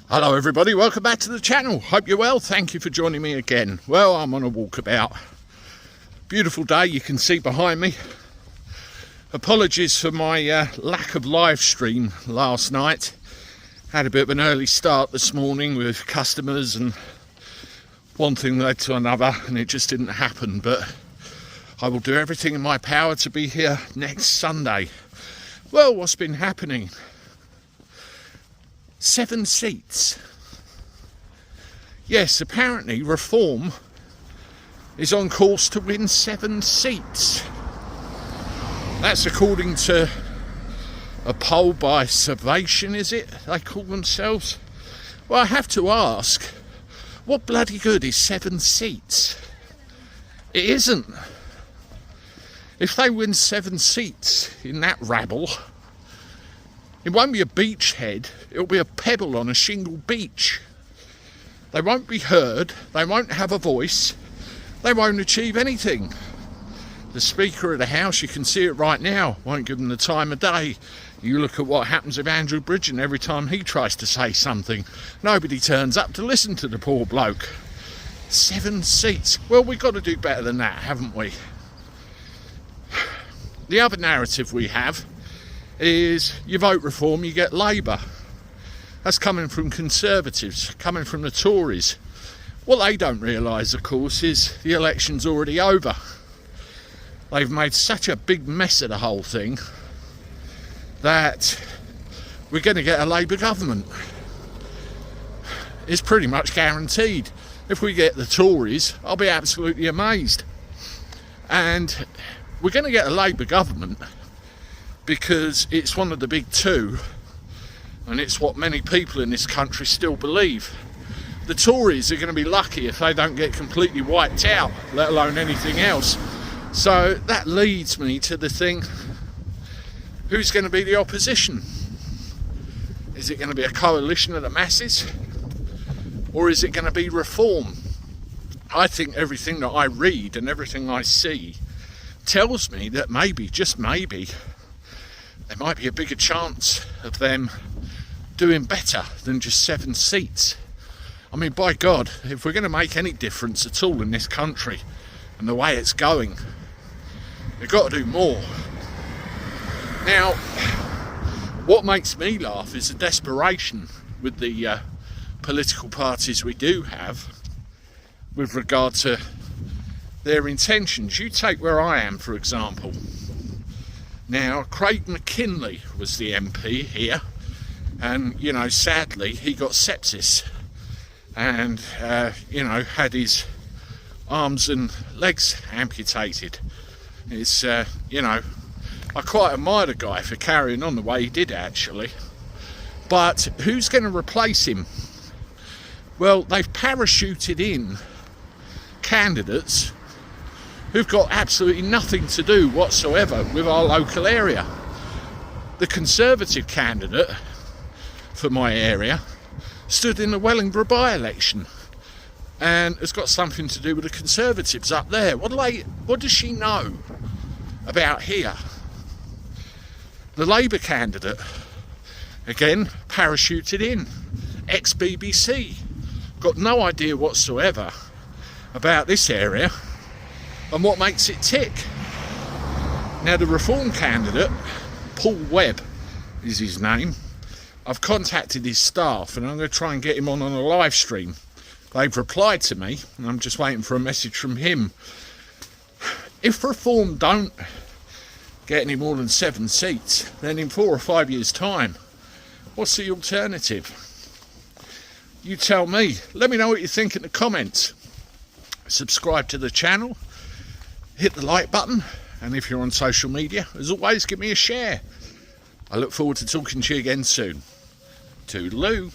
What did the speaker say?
Hello everybody, welcome back to the channel. Hope you're well. Thank you for joining me again. Well, I'm on a walkabout. Beautiful day, you can see behind me. Apologies for my lack of live stream last night. Had a bit of an early start this morning with customers and one thing led to another and it just didn't happen, but I will do everything in my power to be here next Sunday. Well, what's been happening? 7 seats. Yes, apparently Reform is on course to win 7 seats. That's according to a poll by Salvation, is it? They call themselves. Well, I have to ask, what bloody good is 7 seats? It isn't. If they win 7 seats in that rabble, it won't be a beachhead, it'll be a pebble on a shingle beach. They won't be heard, they won't have a voice, they won't achieve anything. The Speaker of the House, you can see it right now, won't give them the time of day. You look at what happens with Andrew Bridgen every time he tries to say something. Nobody turns up to listen to the poor bloke. 7 seats. Well, we've got to do better than that, haven't we? The other narrative we have is you vote Reform, you get Labour. That's coming from Conservatives, coming from the Tories. What they don't realise, of course, is the election's already over. They've made such a big mess of the whole thing that we're going to get a Labour government. It's pretty much guaranteed. If we get the Tories, I'll be absolutely amazed. And we're going to get a Labour government because it's one of the big two, and it's what many people in this country still believe. The Tories are going to be lucky if they don't get completely wiped out, let alone anything else. So that leads me to the thing, who's going to be the opposition? Is it going to be a coalition of the masses, or is it going to be Reform? I think everything that I read and everything I see tells me that maybe, just maybe, there might be a bigger chance of them doing better than just 7 seats. I mean, by God, if we're going to make any difference at all in this country and the way it's going, we've got to do more. Now, what makes me laugh is the desperation with the political parties we do have with regard to their intentions. You take where I am, for example. Now, Craig McKinley was the MP here, and, you know, sadly, he got sepsis and, you know, had his arms and legs amputated. It's, you know, I quite admire the guy for carrying on the way he did, actually. But who's going to replace him? Well, they've parachuted in candidates who've got absolutely nothing to do whatsoever with our local area. The Conservative candidate for my area stood in the Wellingborough by-election and has got something to do with the Conservatives up there. What does she know about here? The Labour candidate, again, parachuted in, ex-BBC, got no idea whatsoever about this area and what makes it tick. Now, the Reform candidate, Paul Webb is his name. I've contacted his staff and I'm going to try and get him on a live stream. They've replied to me and I'm just waiting for a message from him. If Reform don't get any more than 7 seats, then in 4 or 5 years' time, what's the alternative? You tell me. Let me know what you think in the comments. Subscribe to the channel, hit the like button, and if you're on social media, as always, give me a share. I look forward to talking to you again soon. Toodaloo.